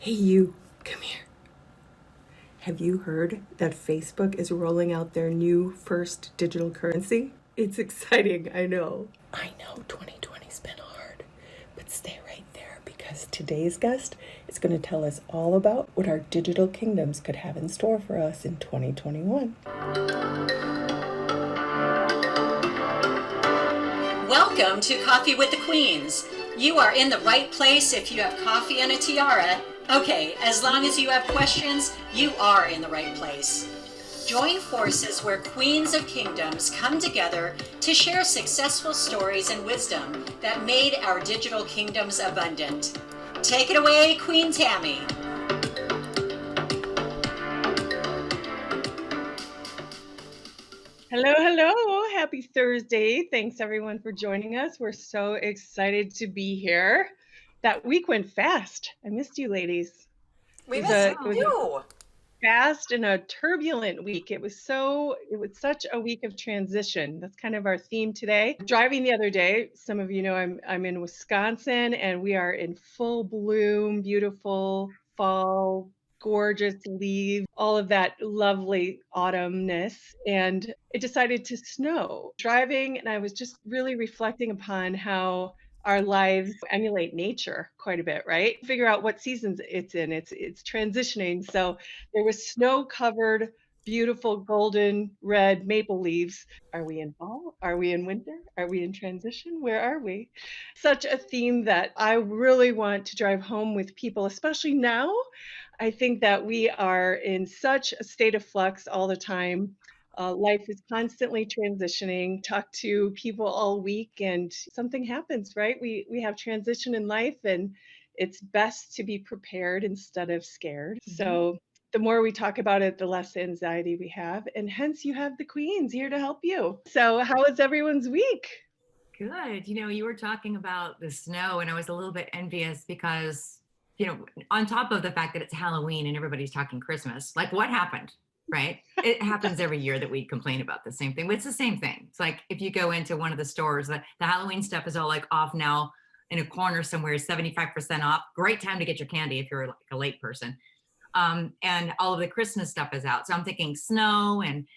Hey, you, come here. Have you heard that Facebook is rolling out their new first digital currency? It's exciting, I know. I know 2020's been hard, but stay right there because today's guest is going to tell us all about what our digital kingdoms could have in store for us in 2021. Welcome to Coffee with the Queens. You are in the right place if you have coffee and a tiara. Okay, as long as you have questions, you are in the right place. Join forces where queens of kingdoms come together to share successful stories and wisdom that made our digital kingdoms abundant. Take it away, Queen Tammy. Hello, hello. Happy Thursday. Thanks everyone for joining us. We're so excited to be here. That week went fast. I missed you ladies. We missed you. Fast and a turbulent week. It was such a week of transition. That's kind of our theme today. Driving the other day, some of you know I'm in Wisconsin and we are in full bloom, beautiful fall, gorgeous leaves, all of that lovely autumnness, and it decided to snow. Driving, and I was just really reflecting upon how our lives emulate nature quite a bit, right? Figure out what seasons it's in. It's transitioning. So there was snow-covered, beautiful golden red maple leaves. Are we in fall? Are we in winter? Are we in transition? Where are we? Such a theme that I really want to drive home with people, especially now. I think that we are in such a state of flux all the time. Life is constantly transitioning. Talk to people all week, and something happens, right? We have transition in life, and it's best to be prepared instead of scared. So the more we talk about it, the less anxiety we have, and hence you have the queens here to help you. So, how was everyone's week? Good. You were talking about the snow, and I was a little bit envious because, on top of the fact that it's Halloween and everybody's talking Christmas, like what happened, right? It happens every year that we complain about the same thing, but it's the same thing. It's like if you go into one of the stores, the Halloween stuff is all like off now in a corner somewhere, 75% off. Great time to get your candy if you're like a late person. And all of the Christmas stuff is out. So I'm thinking snow and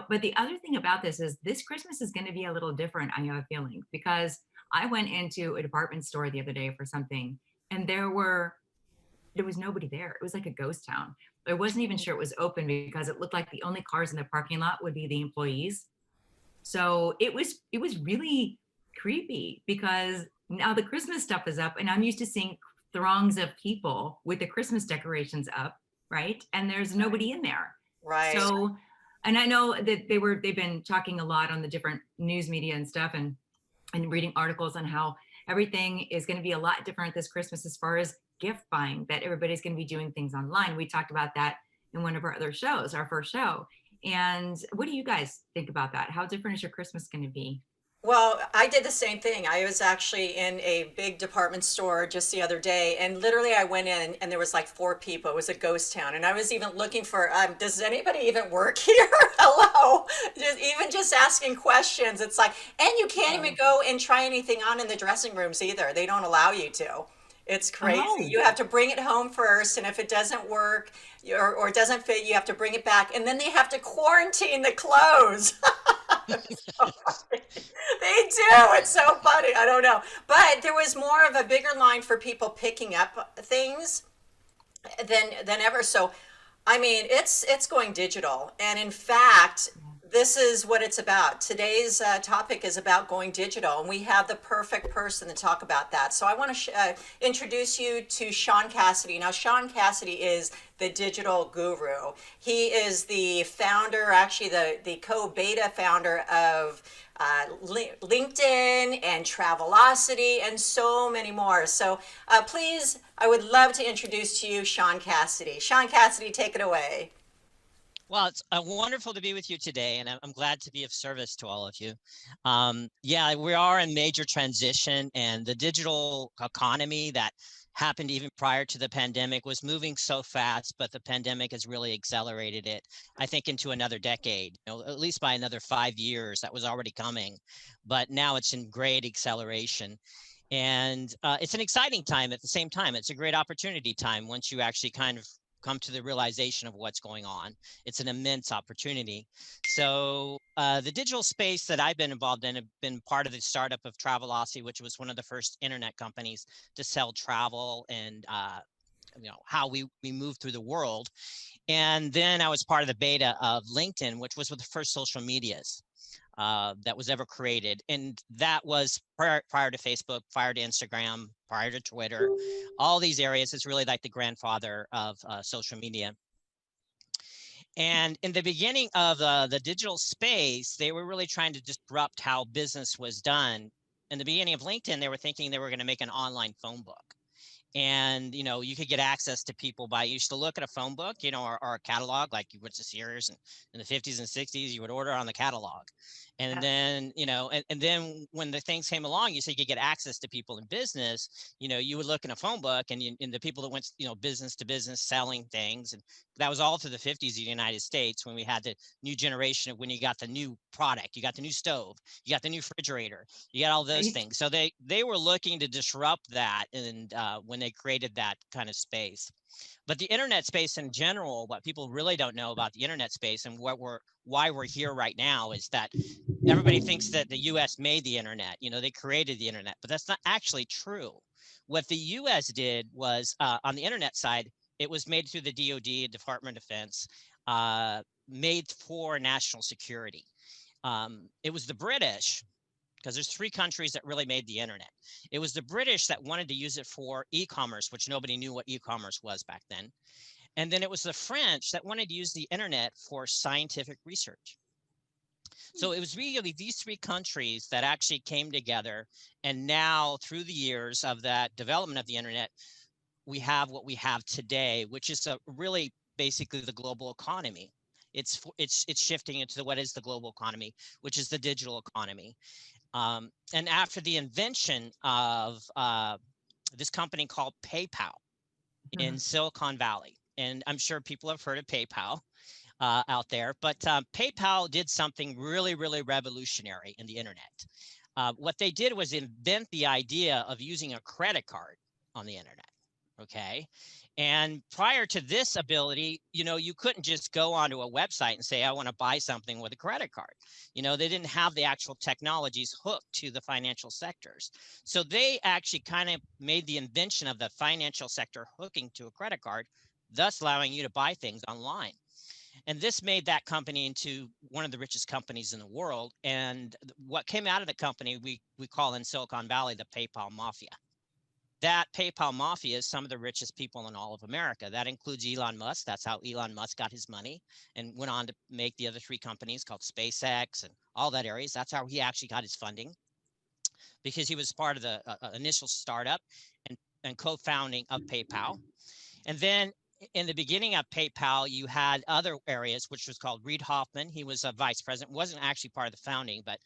but the other thing about this is this Christmas is going to be a little different. I have a feeling because I went into a department store the other day for something and there was nobody there. It was like a ghost town. I wasn't even sure it was open because it looked like the only cars in the parking lot would be the employees. So it was really creepy because now the Christmas stuff is up and I'm used to seeing throngs of people with the Christmas decorations up, right? And there's nobody in there. Right. So, and I know that they've been talking a lot on the different news media and stuff and reading articles on how everything is going to be a lot different this Christmas as far as gift buying, that everybody's going to be doing things online. We talked about that in one of our other shows, our first show. And what do you guys think about that? How different is your Christmas going to be? Well, I did the same thing. I was actually in a big department store just the other day, and literally I went in and there was like four people. It was a ghost town, and I was even looking for, does anybody even work here? Hello, just asking questions. It's like, and you can't even go and try anything on in the dressing rooms either. They don't allow you to. It's crazy. Oh. You have to bring it home first, and if it doesn't work or it doesn't fit, you have to bring it back, and then they have to quarantine the clothes. So funny. They do. It's so funny. I don't know. But there was more of a bigger line for people picking up things than ever. So, I mean, it's going digital. And in fact, this is what it's about. Today's topic is about going digital, and we have the perfect person to talk about that. So I want to introduce you to Shaun Cassidy. Now, Shaun Cassidy is the digital guru. He is the founder, actually the co-beta founder of LinkedIn and Travelocity and so many more. So please, I would love to introduce to you Shaun Cassidy. Shaun Cassidy, take it away. Well, it's wonderful to be with you today, and I'm glad to be of service to all of you. Yeah, we are in major transition, and the digital economy that happened even prior to the pandemic was moving so fast, but the pandemic has really accelerated it, I think, into another decade, at least by another 5 years. That was already coming, but now it's in great acceleration. And it's an exciting time at the same time. It's a great opportunity time once you actually kind of come to the realization of what's going on. It's an immense opportunity. So the digital space that I've been involved in have been part of the startup of Travelocity, which was one of the first internet companies to sell travel and how we move through the world. And then I was part of the beta of LinkedIn, which was one of the first social medias that was ever created. And that was prior to Facebook, prior to Instagram, prior to Twitter, all these areas. It's really like the grandfather of social media. And in the beginning of the digital space, they were really trying to disrupt how business was done. In the beginning of LinkedIn, they were thinking they were going to make an online phone book. And, you could get access to people by, you used to look at a phone book, or a catalog, like you went to Sears, and in the 50s and 60s, you would order on the catalog. And then, and then when the things came along, you said you could get access to people in business, you would look in a phone book and the people that went, business to business selling things. And that was all through the 50s of the United States, when we had the new generation of when you got the new product, you got the new stove, you got the new refrigerator, you got all those things. So they were looking to disrupt that. And when they created that kind of space. But the internet space in general, what people really don't know about the internet space and why we're here right now is that everybody thinks that the US made the internet, they created the internet, but that's not actually true. What the US did was on the internet side, it was made through the DoD, Department of Defense, made for national security. It was the British, because there's 3 countries that really made the internet. It was the British that wanted to use it for e-commerce, which nobody knew what e-commerce was back then. And then it was the French that wanted to use the internet for scientific research. So it was really these 3 countries that actually came together. And now through the years of that development of the internet, we have what we have today, which is really basically the global economy. It's shifting into what is the global economy, which is the digital economy. And after the invention of this company called PayPal in Silicon Valley, and I'm sure people have heard of PayPal out there, but PayPal did something really, really revolutionary in the internet. What they did was invent the idea of using a credit card on the internet. Okay. And prior to this ability, you couldn't just go onto a website and say, I want to buy something with a credit card. They didn't have the actual technologies hooked to the financial sectors. So they actually kind of made the invention of the financial sector hooking to a credit card, thus allowing you to buy things online. And this made that company into one of the richest companies in the world. And what came out of the company, we call in Silicon Valley the PayPal mafia. That PayPal mafia is some of the richest people in all of America. That includes Elon Musk. That's how Elon Musk got his money and went on to make the other 3 companies called SpaceX and all that areas. That's how he actually got his funding, because he was part of the initial startup and co-founding of PayPal. And then in the beginning of PayPal, you had other areas, which was called Reid Hoffman. He was a vice president, wasn't actually part of the founding, but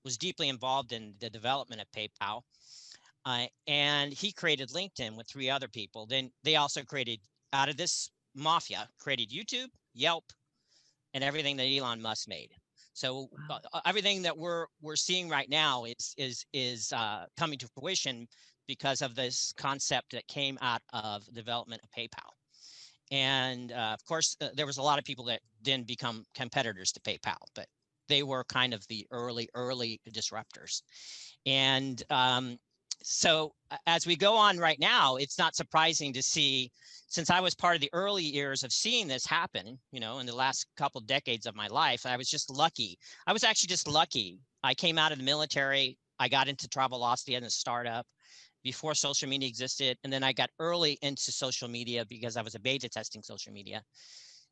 was deeply involved in the development of PayPal. And he created LinkedIn with 3 other people. Then they also created, out of this mafia, created YouTube, Yelp, and everything that Elon Musk made. So everything that we're seeing right now is coming to fruition because of this concept that came out of the development of PayPal. And of course, there was a lot of people that didn't become competitors to PayPal, but they were kind of the early disruptors. And so as we go on right now, it's not surprising to see, since I was part of the early years of seeing this happen, in the last couple decades of my life, I was just lucky. I was actually just lucky. I came out of the military. I got into Travelocity and a startup before social media existed. And then I got early into social media because I was a beta testing social media.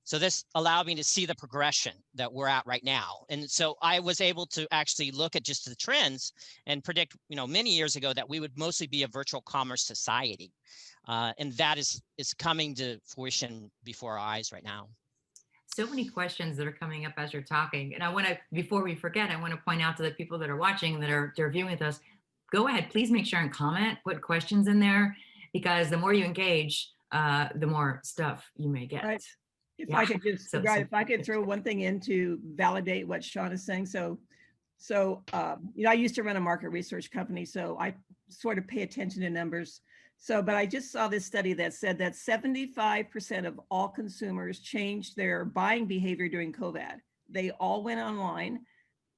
So this allowed me to see the progression that we're at right now. And so I was able to actually look at just the trends and predict, many years ago, that we would mostly be a virtual commerce society. And that is coming to fruition before our eyes right now. So many questions that are coming up as you're talking. And I want to, before we forget, I want to point out to the people that are watching, they're viewing with us, go ahead, please make sure and comment, put questions in there, because the more you engage, the more stuff you may get. Right. If I could just, if I could throw one thing in to validate what Shaun is saying. So So, I used to run a market research company, so I sort of pay attention to numbers. So, but I just saw this study that said that 75% of all consumers changed their buying behavior during COVID. They all went online.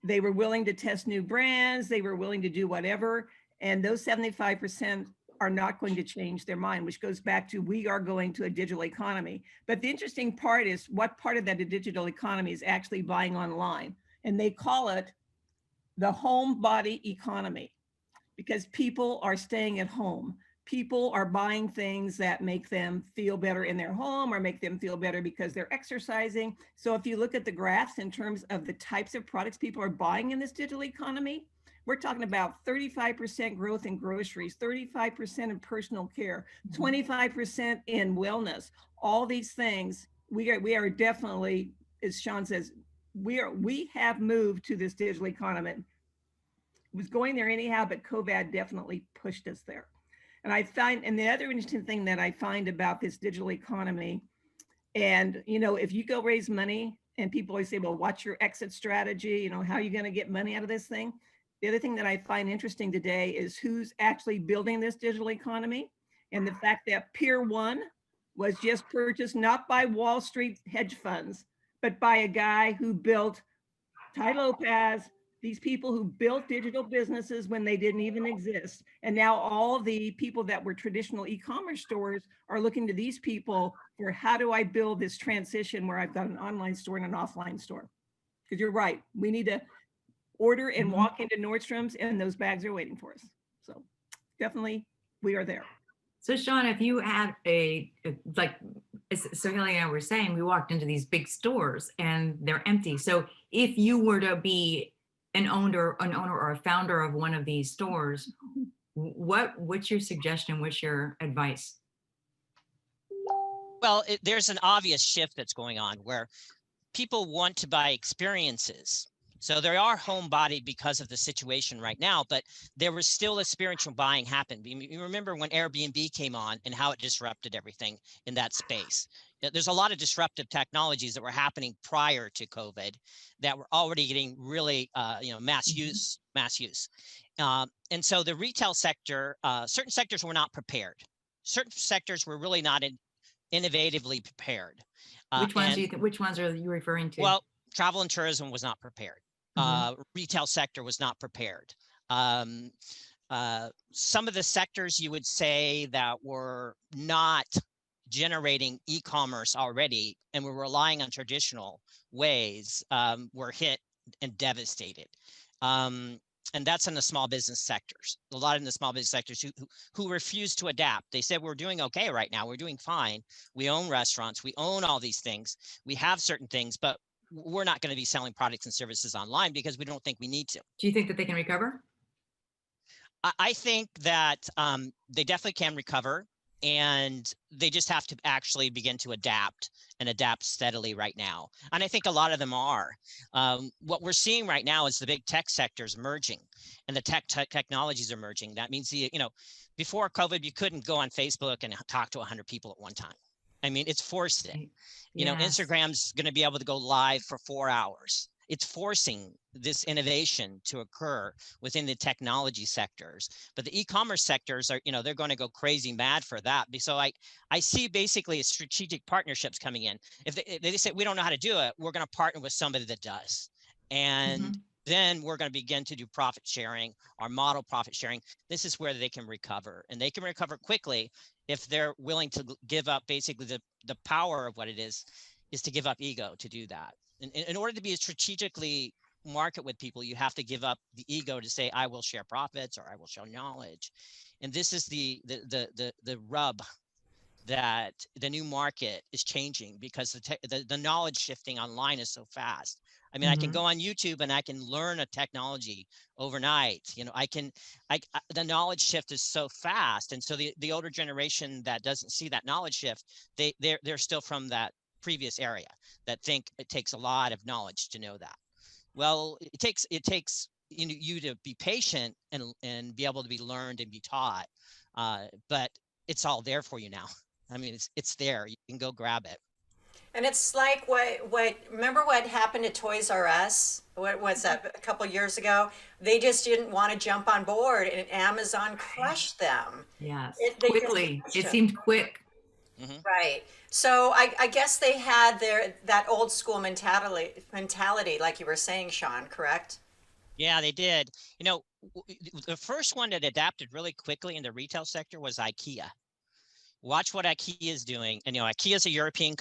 They were willing to test new brands. They were willing to do whatever. And those 75% are not going to change their mind, which goes back to we are going to a digital economy. But the interesting part is what part of that digital economy is actually buying online. And they call it the home body economy, because people are staying at home. People are buying things that make them feel better in their home or make them feel better because they're exercising. So if you look at the graphs in terms of the types of products people are buying in this digital economy, we're talking about 35% growth in groceries, 35% in personal care, 25% in wellness. All these things, we are definitely, as Shaun says, we have moved to this digital economy. It was going there anyhow, but COVID definitely pushed us there. And I find, and the other interesting thing that I find about this digital economy, and if you go raise money and people always say, well, what's your exit strategy? How are you going to get money out of this thing? The other thing that I find interesting today is who's actually building this digital economy, and the fact that Pier 1 was just purchased not by Wall Street hedge funds, but by a guy who built Tai Lopez, these people who built digital businesses when they didn't even exist. And now all the people that were traditional e-commerce stores are looking to these people for how do I build this transition where I've got an online store and an offline store? Because you're right, we need to order and walk into Nordstrom's and those bags are waiting for us. So definitely we are there. So Shaun, if you had like, so Haley and I were saying, we walked into these big stores and they're empty. So if you were to be an owner or a founder of one of these stores, what's your suggestion? What's your advice? Well, there's an obvious shift that's going on where people want to buy experiences. So they are homebodied because of the situation right now, but there was still experiential buying happened. You remember when Airbnb came on and how it disrupted everything in that space. There's a lot of disruptive technologies that were happening prior to COVID that were already getting really, mass use. And so the retail sector, certain sectors were not prepared. Certain sectors were really not innovatively prepared. Which ones are you referring to? Well, travel and tourism was not prepared. Retail sector was not prepared. Some of the sectors you would say that were not generating e-commerce already and were relying on traditional ways were hit and devastated. And that's in the small business sectors. A lot in the small business sectors who refuse to adapt. They said, we're doing okay right now. We're doing fine. We own restaurants. We own all these things. We have certain things, but we're not going to be selling products and services online because we don't think we need to. Do you think that they can recover? I think that they definitely can recover, and they just have to actually begin to adapt and adapt steadily right now. And I think a lot of them are. What we're seeing right now is the big tech sectors merging, and the technologies are merging. That means before COVID, you couldn't go on Facebook and talk to 100 people at one time. I mean, it's forced it. Instagram's going to be able to go live for 4 hours. It's forcing this innovation to occur within the technology sectors. But the e-commerce sectors are, they're going to go crazy mad for that. So I see basically strategic partnerships coming in. If they say, we don't know how to do it, we're going to partner with somebody that does. And then we're going to begin to do profit sharing, our model profit sharing. This is where they can recover, and they can recover quickly if they're willing to give up basically the power of what it is to give up ego to do that. In order to be strategically market with people, you have to give up the ego to say, I will share profits or I will share knowledge. And this is the rub that the new market is changing, because the knowledge shifting online is so fast. I mean, I can go on YouTube and I can learn a technology overnight. The knowledge shift is so fast. And so the older generation that doesn't see that knowledge shift, they're still from that previous area that think it takes a lot of knowledge to know that. Well, it takes you to be patient and be able to be learned and be taught. But it's all there for you now. I mean, it's there. You can go grab it. And it's like remember what happened to Toys R Us? What was that, a couple years ago? They just didn't want to jump on board and Amazon crushed them. Yes, They just quickly. crushed It them. seemed quick. Mhm. Right. So I guess they had that old school mentality, like you were saying, Shaun, correct? Yeah, they did. The first one that adapted really quickly in the retail sector was IKEA. Watch what IKEA is doing. And IKEA is a European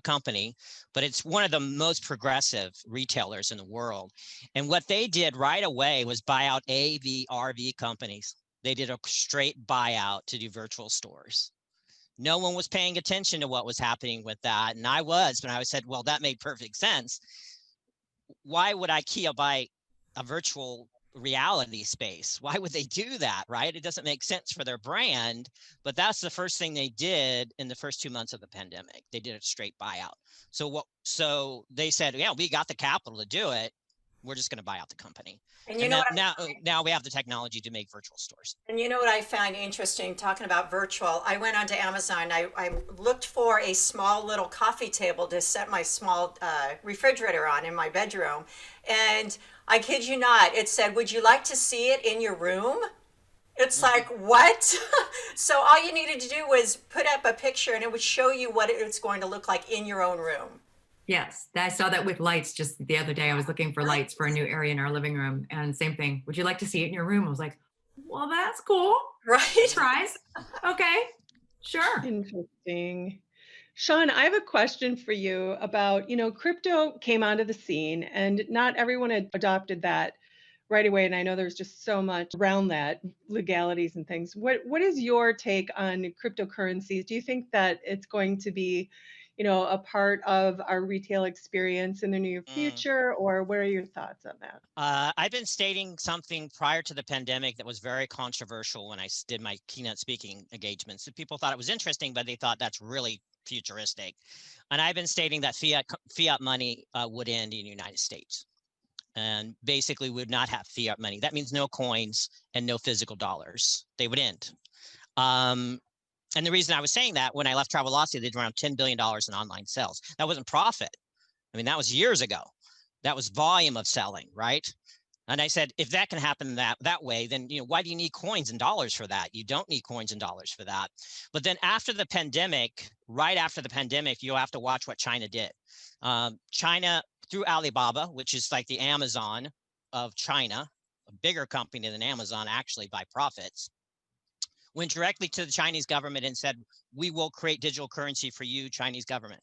company, but it's one of the most progressive retailers in the world. And what they did right away was buy out AV, RV companies. They did a straight buyout to do virtual stores. No one was paying attention to what was happening with that. And I was, but I said, well, that made perfect sense. Why would IKEA buy a virtual reality space? Why would they do that, right? It doesn't make sense for their brand, but that's the first thing they did in the first 2 months of the pandemic. They did a straight buyout. So they said, yeah, we got the capital to do it. We're just going to buy out the company. And And now we have the technology to make virtual stores. And you know what I find interesting talking about virtual? I went onto Amazon. I looked for a small little coffee table to set my small refrigerator on in my bedroom. And I kid you not, it said, would you like to see it in your room? It's like, what? So all you needed to do was put up a picture and it would show you what it's going to look like in your own room. Yes, I saw that with lights just the other day. I was looking for lights for a new area in our living room, and same thing. Would you like to see it in your room? I was like, well, that's cool. Right? Tries. Okay, sure. Interesting. Shaun, I have a question for you about, crypto came onto the scene and not everyone had adopted that right away. And I know there's just so much around that, legalities and things. What is your take on cryptocurrencies? Do you think that it's going to be, a part of our retail experience in the near future, or what are your thoughts on that? I've been stating something prior to the pandemic that was very controversial when I did my keynote speaking engagements. So people thought it was interesting, but they thought that's really futuristic. And I've been stating that fiat money would end in the United States. And basically would not have fiat money. That means no coins and no physical dollars. They would end. And the reason I was saying that, when I left Travelocity, they did around $10 billion in online sales. That wasn't profit. I mean, that was years ago. That was volume of selling, right? And I said, if that can happen that way, then why do you need coins and dollars for that? You don't need coins and dollars for that. But then after the pandemic, right after the pandemic, you'll have to watch what China did. China, through Alibaba, which is like the Amazon of China, a bigger company than Amazon actually by profits, went directly to the Chinese government and said, we will create digital currency for you, Chinese government.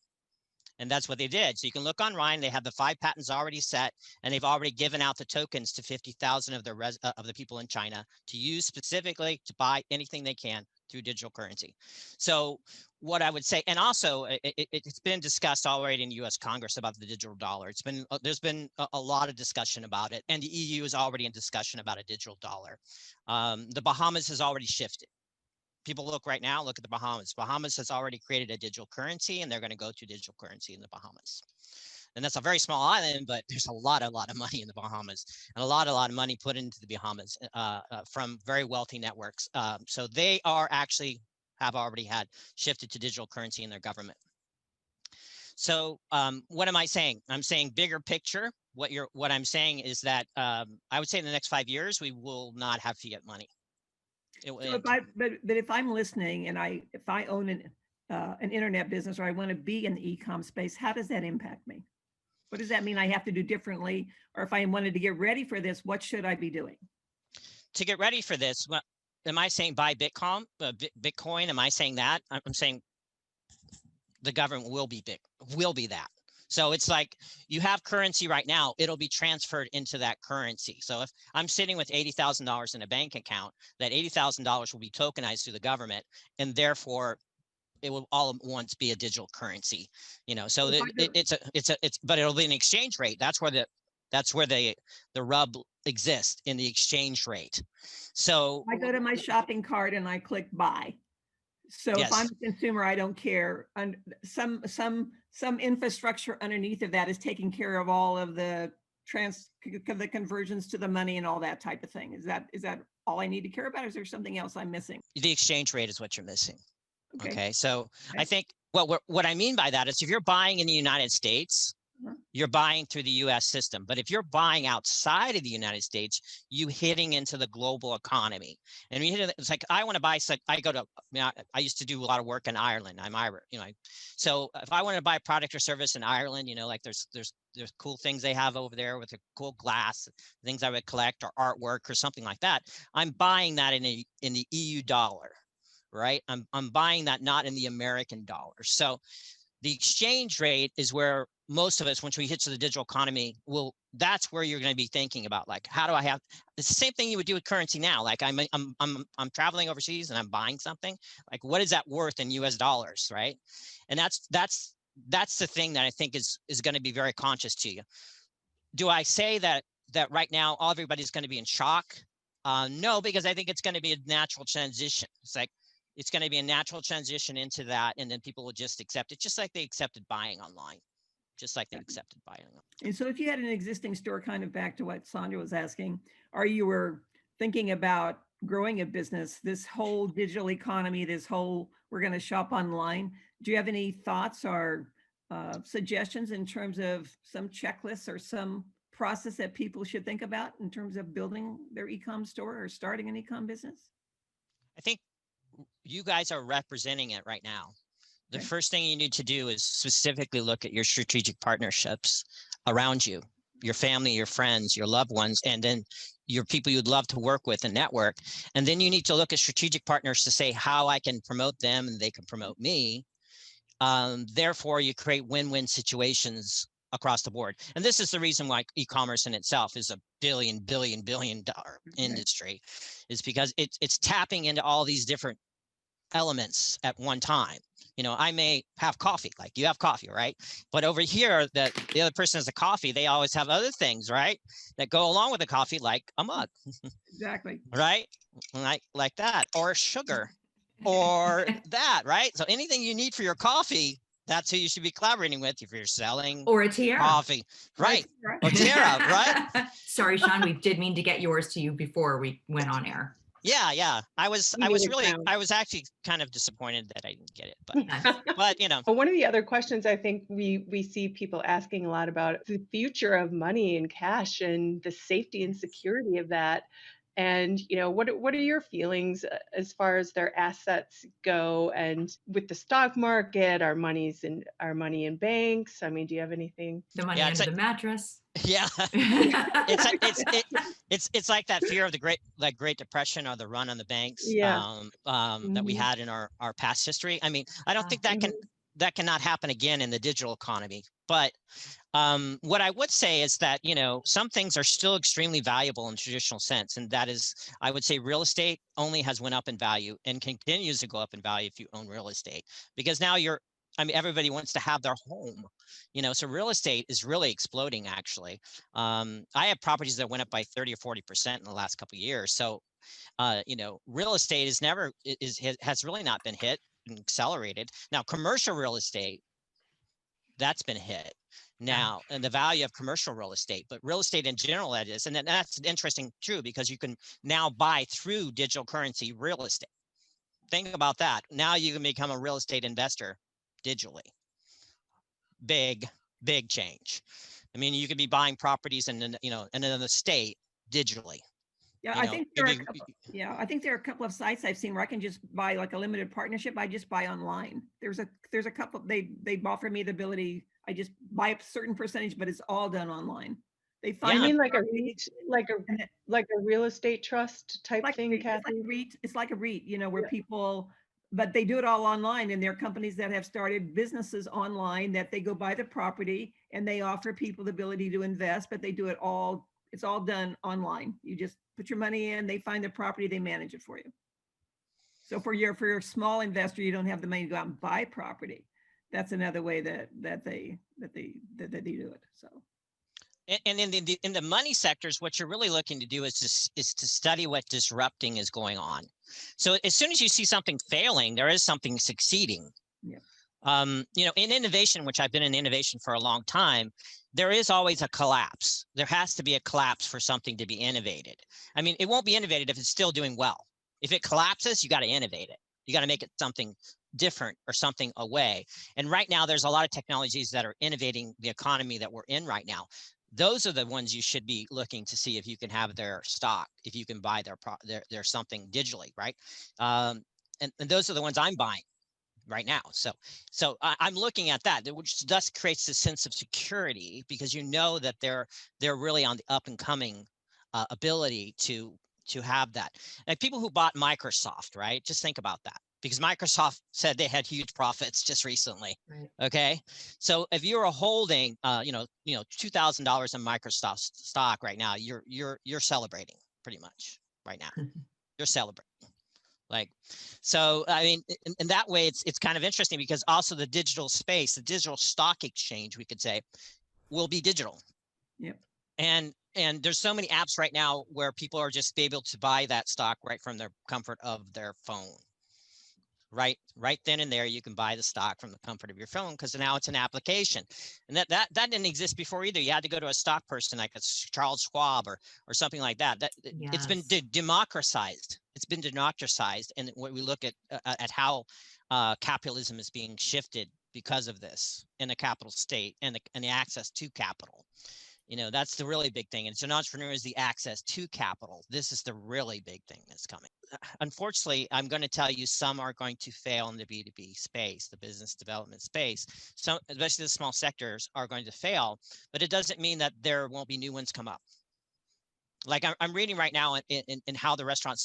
And that's what they did. So you can look online. They have the 5 patents already set, and they've already given out the tokens to 50,000 of the people in China to use specifically to buy anything they can through digital currency. So what I would say, and also it's been discussed already in U.S. Congress about the digital dollar. There's been a lot of discussion about it, and the EU is already in discussion about a digital dollar. The Bahamas has already shifted. People look right now, look at the Bahamas. Bahamas has already created a digital currency, and they're going to go to digital currency in the Bahamas. And that's a very small island, but there's a lot of money in the Bahamas, and a lot of money put into the Bahamas from very wealthy networks. So they have already had shifted to digital currency in their government. So what am I saying? I'm saying bigger picture. What I'm saying is that I would say in the next 5 years, we will not have fiat money. So if I'm listening and if I own an internet business, or I want to be in the e-com space, how does that impact me? What does that mean I have to do differently? Or if I wanted to get ready for this, what should I be doing? To get ready for this, am I saying buy Bitcoin? Am I saying that? I'm saying the government will be that. So it's like you have currency right now, it'll be transferred into that currency. So if I'm sitting with $80,000 in a bank account, that $80,000 will be tokenized through the government, and therefore it will all at once be a digital currency. So but it'll be an exchange rate. That's where the rub exists, in the exchange rate. So I go to my shopping cart and I click buy. So yes. If I'm a consumer, I don't care. And some infrastructure underneath of that is taking care of all of the conversions to the money and all that type of thing. Is that all I need to care about? Or is there something else I'm missing? The exchange rate is what you're missing. Okay. So I think what I mean by that is if you're buying in the United States, you're buying through the US system. But if you're buying outside of the United States, you hitting into the global economy. And we hit it, it's like, I want to buy, I go to, I used to do a lot of work in Ireland. I'm Irish, so if I want to buy a product or service in Ireland, like there's cool things they have over there with the cool glass, things I would collect or artwork or something like that. I'm buying that in the EU dollar, right? I'm buying that not in the American dollar. So the exchange rate is where most of us, once we hit to the digital economy, that's where you're going to be thinking about, like, how do I have, it's the same thing you would do with currency now. Like I'm traveling overseas and I'm buying something, like what is that worth in US dollars, right? And that's the thing that I think is going to be very conscious to you. Do I say that right now everybody's going to be in shock? No, because I think it's going to be a natural transition. It's going to be a natural transition into that, and then people will just accept it, just like they accepted buying online. And so if you had an existing store, kind of back to what Sandra was asking, or you were thinking about growing a business, this whole digital economy, we're going to shop online, do you have any thoughts or suggestions in terms of some checklists or some process that people should think about in terms of building their e-com store or starting an e-com business? I think you guys are representing it right now. The first thing you need to do is specifically look at your strategic partnerships around you, your family, your friends, your loved ones, and then your people you'd love to work with and network. And then you need to look at strategic partners to say how I can promote them and they can promote me. Therefore, you create win-win situations across the board. And this is the reason why e-commerce in itself is a billion dollar industry, is because it's tapping into all these different elements at one time. I may have coffee, like you have coffee, right? But over here, the other person has a coffee, they always have other things, right, that go along with the coffee, like a mug. Exactly. Right? Like that, or sugar, or that, right? So anything you need for your coffee, that's who you should be collaborating with if you're selling or a tiara. Coffee, right? Or tiara, right? Sorry, Shaun, we did mean to get yours to you before we went on air. Yeah. I was actually kind of disappointed that I didn't get it, but Well, one of the other questions I think we see people asking a lot about the future of money and cash and the safety and security of that. And what are your feelings as far as their assets go, and with the stock market, our money in banks? I mean, do you have anything? The money under the mattress. Yeah. It's like that fear of the Great Depression or the run on the banks that we had in our past history. I mean, I don't think that cannot happen again in the digital economy. But what I would say is that, some things are still extremely valuable in the traditional sense. And that is, I would say real estate only has went up in value and continues to go up in value if you own real estate, because now everybody wants to have their home, so real estate is really exploding, actually. I have properties that went up by 30 or 40% in the last couple of years. So, real estate has really not been hit and accelerated. Now, commercial real estate, that's been hit now, and the value of commercial real estate, but real estate in general, that is. And that's interesting too, because you can now buy through digital currency real estate. Think about that. Now you can become a real estate investor digitally. Big change. I mean, you could be buying properties in another state digitally. Yeah, I think there are a couple of sites I've seen where I can just buy like a limited partnership. I just buy online. There's a couple, they offer me the ability, I just buy a certain percentage, but it's all done online. They find you mean like a real estate trust type thing, Kathy? It's like a REIT, where people, but they do it all online, and there are companies that have started businesses online that they go buy the property and they offer people the ability to invest, but they do it all, it's all done online. You just put your money in, they find the property, they manage it for you. So for your small investor, you don't have the money to go out and buy property. That's another way that they do it. So. And in the money sectors, what you're really looking to do is to study what disrupting is going on. So as soon as you see something failing, there is something succeeding. Yeah. In innovation, which I've been in innovation for a long time, there is always a collapse. There has to be a collapse for something to be innovated. I mean, it won't be innovated if it's still doing well. If it collapses, you got to innovate it. You got to make it something different or something away. And right now, there's a lot of technologies that are innovating the economy that we're in right now. Those are the ones you should be looking to see if you can have their stock, if you can buy their something digitally, right? And those are the ones I'm buying right now. So I'm looking at that, which thus creates a sense of security, because you know that they're really on the up and coming ability to have that. Like people who bought Microsoft, right? Just think about that, because Microsoft said they had huge profits just recently. Right. Okay, so if you're holding, $2,000 in Microsoft stock right now, you're celebrating pretty much right now. You're celebrating. Like, so, I mean, in that way, it's kind of interesting, because also the digital space, the digital stock exchange, we could say, will be digital. Yep. And there's so many apps right now where people are just able to buy that stock right from their comfort of their phone. Right then and there, you can buy the stock from the comfort of your phone, because now it's an application. And that didn't exist before either. You had to go to a stock person like a Charles Schwab or something like that. It's been democratized. It's been democratized. And when we look at how capitalism is being shifted because of this, in the capital state and the access to capital. That's the really big thing. And so an entrepreneur is the access to capital. This is the really big thing that's coming. Unfortunately, I'm going to tell you, some are going to fail in the B2B space, the business development space. Some, especially the small sectors, are going to fail, but it doesn't mean that there won't be new ones come up. Like I'm reading right now in how the restaurant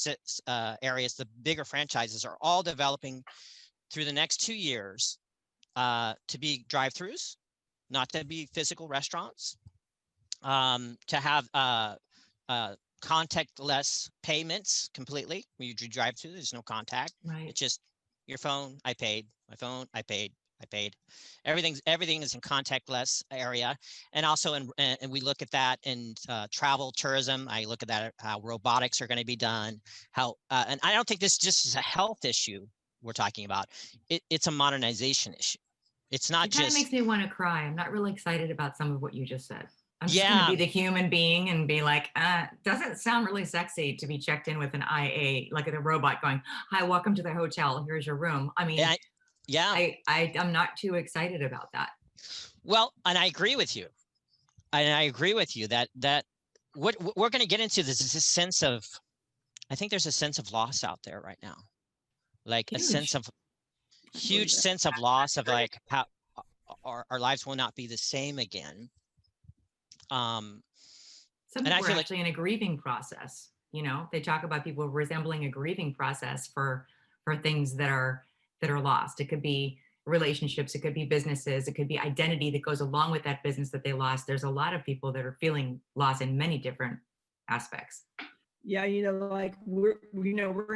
areas, the bigger franchises are all developing through the next 2 years to be drive-throughs, not to be physical restaurants. To have contactless payments completely. When you drive through, there's no contact. Right. It's just your phone. I paid. My phone. I paid. Everything is in contactless area. And also, and we look at that in travel, tourism. I look at that, how robotics are going to be done. And I don't think this just is a health issue we're talking about. It's a modernization issue. It's not It kind of just. makes me want to cry. I'm not really excited about some of what you just said. I'm just Yeah. going to be the human being and be like, doesn't sound really sexy to be checked in with an IA, like a robot going, hi, welcome to the hotel. Here's your room. I mean, I'm not too excited about that. Well, and I agree with you. That what we're going to get into this sense of, I think there's a sense of loss out there right now. Like Huge. A sense of huge sense of loss of like how our lives will not be the same again. Some people are actually in a grieving process. They talk about people resembling a grieving process for things that are lost. It could be relationships, it could be businesses, it could be identity that goes along with that business that they lost. There's a lot of people that are feeling loss in many different aspects. Yeah, like we're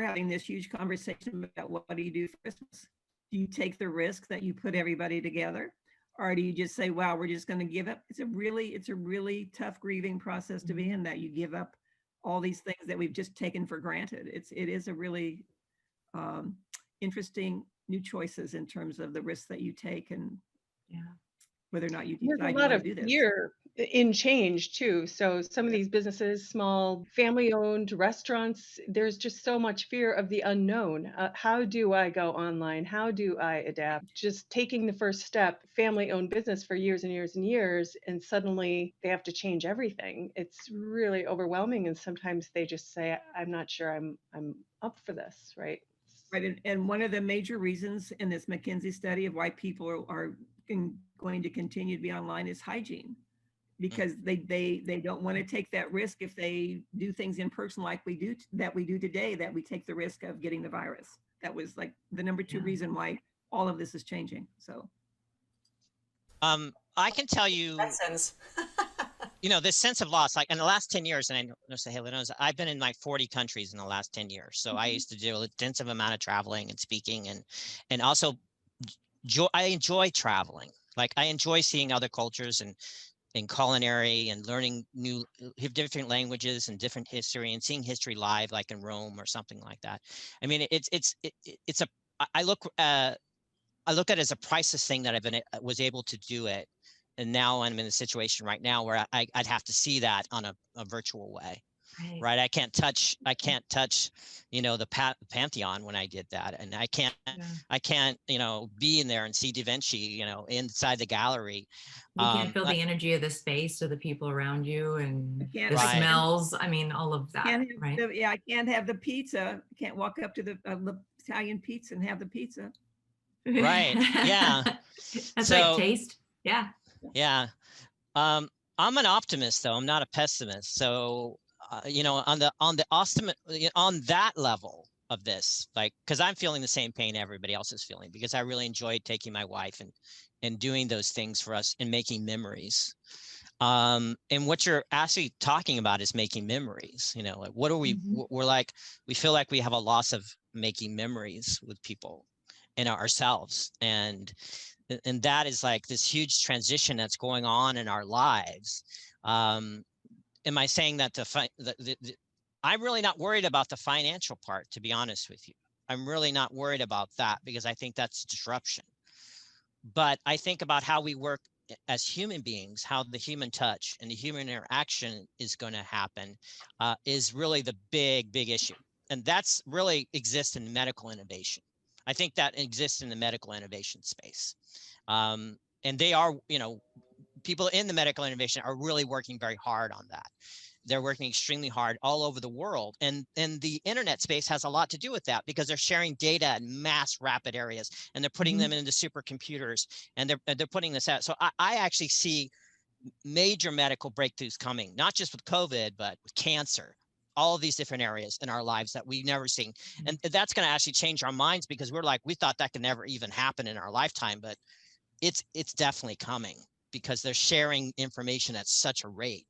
having this huge conversation about what do you do for Christmas? Do you take the risk that you put everybody together? Or do you just say, wow, we're just going to give up? It's a really tough grieving process to be in, that you give up all these things that we've just taken for granted. It is a really interesting new choices in terms of the risks that you take, and whether or not you decide you want to do this. There's a lot of fear in change too. So some of these businesses, small family-owned restaurants, there's just so much fear of the unknown. How do I go online? How do I adapt? Just taking the first step, family-owned business for years and years and years, and suddenly they have to change everything. It's really overwhelming, and sometimes they just say, "I'm not sure I'm up for this," right? Right, and one of the major reasons in this McKinsey study of why people are going to continue to be online is hygiene, because they don't want to take that risk if they do things in person like we do today, that we take the risk of getting the virus. That was like the number 2 reason why all of this is changing. So I can tell you this sense of loss, like in the last 10 years, and I know Sahela knows, I've been in like 40 countries in the last 10 years. So I used to do an intensive amount of traveling and speaking, and also I enjoy traveling. Like I enjoy seeing other cultures and culinary and learning different languages and different history, and seeing history live, like in Rome or something like that. I mean, I look at it as a priceless thing that was able to do it. And now I'm in a situation right now where I'd have to see that on a virtual way. right? I can't touch, the Pantheon when I did that. And I can't, be in there and see Da Vinci, inside the gallery. You can't feel the energy of the space or the people around you and the Right. smells. I mean, all of that, right? I can't have the pizza. I can't walk up to the Italian pizza and have the pizza. Right. Yeah. That's right. Taste. Yeah. Yeah. I'm an optimist, though. I'm not a pessimist. So, on that level of this, like, because I'm feeling the same pain everybody else is feeling, because I really enjoyed taking my wife and doing those things for us and making memories. And what you're actually talking about is making memories. Like, what are we? We're like, we feel like we have a loss of making memories with people and ourselves, and that is like this huge transition that's going on in our lives. Am I saying that I'm really not worried about the financial part, to be honest with you. I'm really not worried about that, because I think that's disruption. But I think about how we work as human beings, how the human touch and the human interaction is going to happen, is really the big issue. And that's really exists in medical innovation. I think that exists in the medical innovation space. And they are, people in the medical innovation are really working very hard on that. They're working extremely hard all over the world. And the internet space has a lot to do with that, because they're sharing data in mass rapid areas, and they're putting them into supercomputers, and they're putting this out. So I actually see major medical breakthroughs coming, not just with COVID, but with cancer, all of these different areas in our lives that we've never seen. And that's going to actually change our minds, because we thought that could never even happen in our lifetime, but it's definitely coming, because they're sharing information at such a rate.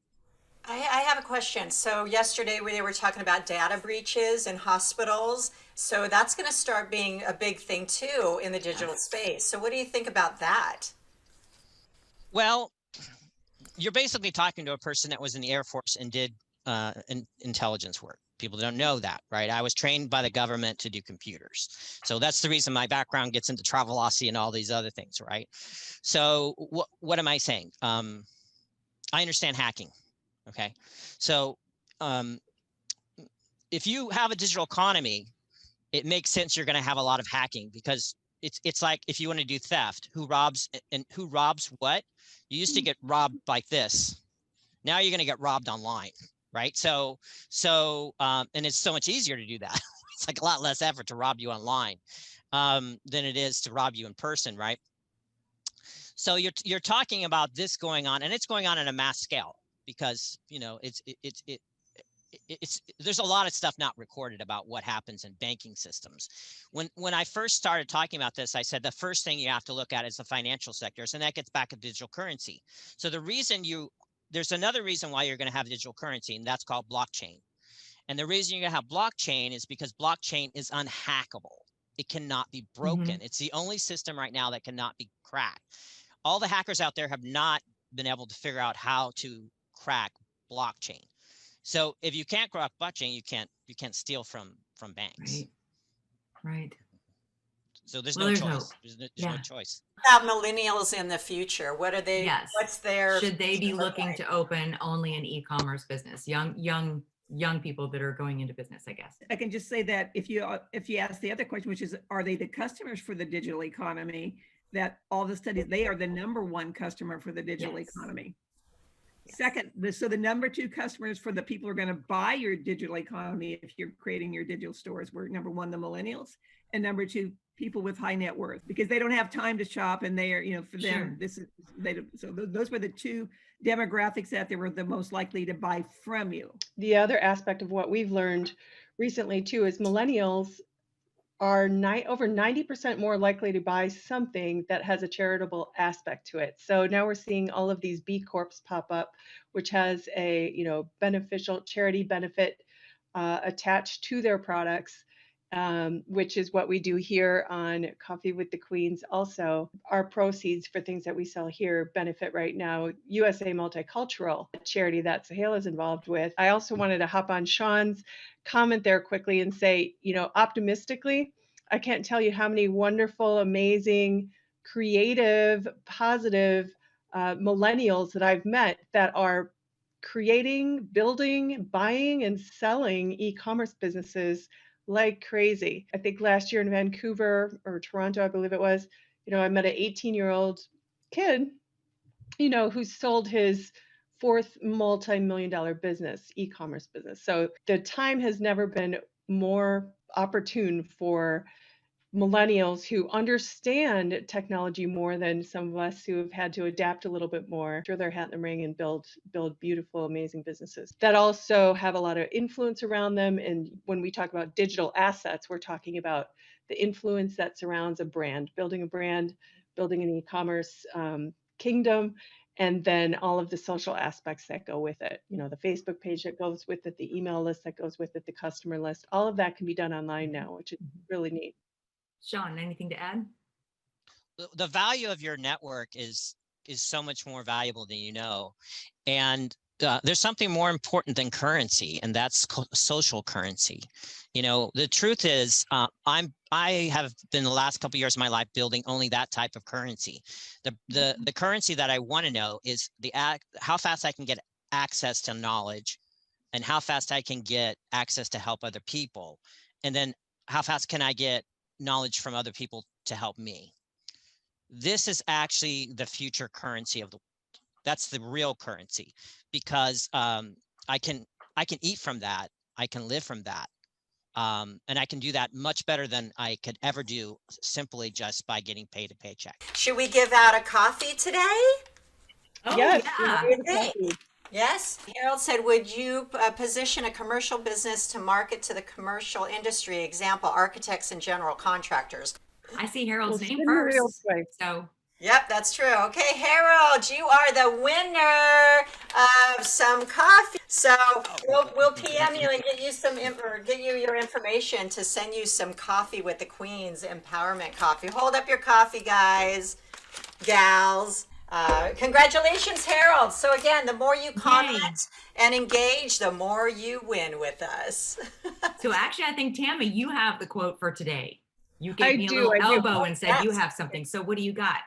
I have a question. So yesterday they were talking about data breaches in hospitals. So that's going to start being a big thing too in the digital space. So what do you think about that? Well, you're basically talking to a person that was in the Air Force and did intelligence work. People don't know that, right? I was trained by the government to do computers. So that's the reason my background gets into Travelocity and all these other things, right? So what am I saying? I understand hacking. Okay. So if you have a digital economy, it makes sense you're going to have a lot of hacking, because it's like, if you want to do theft, who robs what? You used to get robbed like this. Now you're going to get robbed online, right? So and it's so much easier to do that. It's like a lot less effort to rob you online than it is to rob you in person, right? So you're talking about this going on, and it's going on at a mass scale, because there's a lot of stuff not recorded about what happens in banking systems. When I first started talking about this, I said the first thing you have to look at is the financial sectors, and that gets back to digital currency. So there's another reason why you're going to have digital currency, and that's called blockchain. And the reason you're going to have blockchain is because blockchain is unhackable. It cannot be broken. It's the only system right now that cannot be cracked. All the hackers out there have not been able to figure out how to crack blockchain. So if you can't crack blockchain, you can't steal from banks. Right. So there's no choice. There's no choice. About millennials in the future, what are they? Yes. What's their? Should they be looking to open only an e-commerce business? Young people that are going into business, I guess. I can just say that if you ask the other question, which is, are they the customers for the digital economy? That all the studies, they are the number one customer for the digital economy. Second, so the number two customers for the people who are going to buy your digital economy, if you're creating your digital stores, were number one, the millennials, and number two, people with high net worth, because they don't have time to shop, and they are, for them, so those were the two demographics that they were the most likely to buy from you. The other aspect of what we've learned recently too is millennials are over 90% more likely to buy something that has a charitable aspect to it. So now we're seeing all of these B Corps pop up, which has a beneficial charity benefit attached to their products, which is what we do here on Coffee with the Queens. Also, our proceeds for things that we sell here benefit right now USA Multicultural, a charity that Sahel is involved with. I also wanted to hop on Shaun's comment there quickly and say, optimistically, I can't tell you how many wonderful, amazing, creative, positive millennials that I've met that are creating, building, buying, and selling e-commerce businesses like crazy. I think last year in Vancouver or Toronto, I believe it was, I met an 18-year-old kid, who sold his fourth multi-million dollar business, e-commerce business. So the time has never been more opportune for millennials who understand technology more than some of us who have had to adapt a little bit more, throw their hat in the ring and build beautiful, amazing businesses that also have a lot of influence around them. And when we talk about digital assets, we're talking about the influence that surrounds a brand, building an e-commerce kingdom, and then all of the social aspects that go with it. The Facebook page that goes with it, the email list that goes with it, the customer list, all of that can be done online now, which is really neat. Shaun, anything to add? The value of your network is so much more valuable than you know. And there's something more important than currency, and that's social currency. The truth is, I have been the last couple of years of my life building only that type of currency. The currency that I want to know is how fast I can get access to knowledge, and how fast I can get access to help other people, and then how fast can I get knowledge from other people to help me. This is actually the future currency of the world. That's the real currency, because I can eat from that. I can live from that. And I can do that much better than I could ever do simply just by getting paid a paycheck. Should we give out a coffee today? Oh, Yes, yeah. Yes. Harold said, would you position a commercial business to market to the commercial industry? Example, architects and general contractors. I see Harold's Well, name spin the wheel first. twice. So Yep, that's true. Okay, Harold, you are the winner of some coffee. So we'll PM you and get you your information to send you some coffee with the Queen's Empowerment Coffee. Hold up your coffee, guys, gals. Congratulations, Harold. So again, the more you comment and engage, the more you win with us. So actually, I think, Tammy, you have the quote for today. You gave me a I little do. elbow and said you Yes. have something. So what do you got?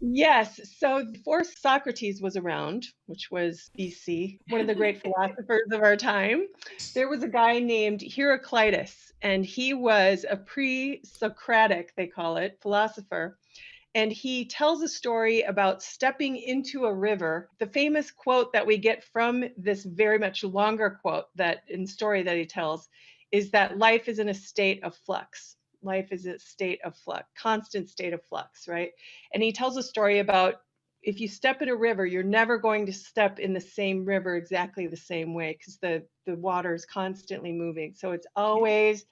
Yes. So before Socrates was around, which was BC, one of the great philosophers of our time, there was a guy named Heraclitus, and he was a pre-Socratic, they call it, philosopher. And he tells a story about stepping into a river. The famous quote that we get from this very much longer quote story that he tells is that life is in a state of flux. Life is a state of flux, constant state of flux, right? And he tells a story about if you step in a river, you're never going to step in the same river exactly the same way, because the water is constantly moving. So it's always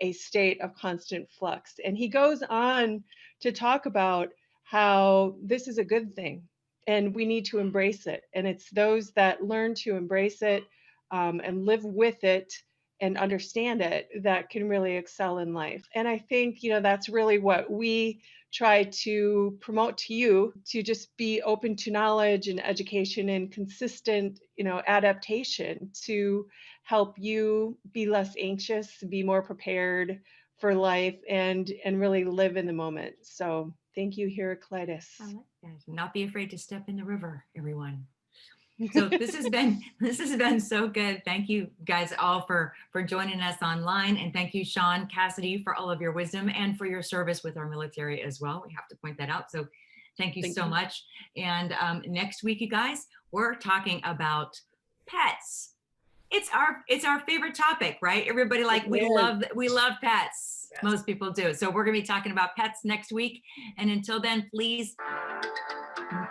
a state of constant flux. And he goes on to talk about how this is a good thing and we need to embrace it. And it's those that learn to embrace it and live with it and understand it that can really excel in life. And I think, that's really what we try to promote to you, to just be open to knowledge and education and consistent, adaptation to help you be less anxious, be more prepared for life, and really live in the moment. So thank you, Heraclitus. I like that. Not be afraid to step in the river, everyone. So this has been so good. Thank you guys all for joining us online, and thank you, Shaun Cassidy, for all of your wisdom and for your service with our military as well. We have to point that out. So thank you so much. And next week, you guys, we're talking about pets. It's our favorite topic, right? Everybody we love pets. Yes. Most people do. So we're gonna be talking about pets next week. And until then, please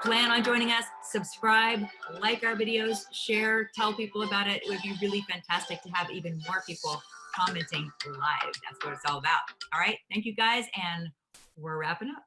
plan on joining us, subscribe, like our videos, share, tell people about it. It would be really fantastic to have even more people commenting live. That's what it's all about. All right. Thank you guys. And we're wrapping up.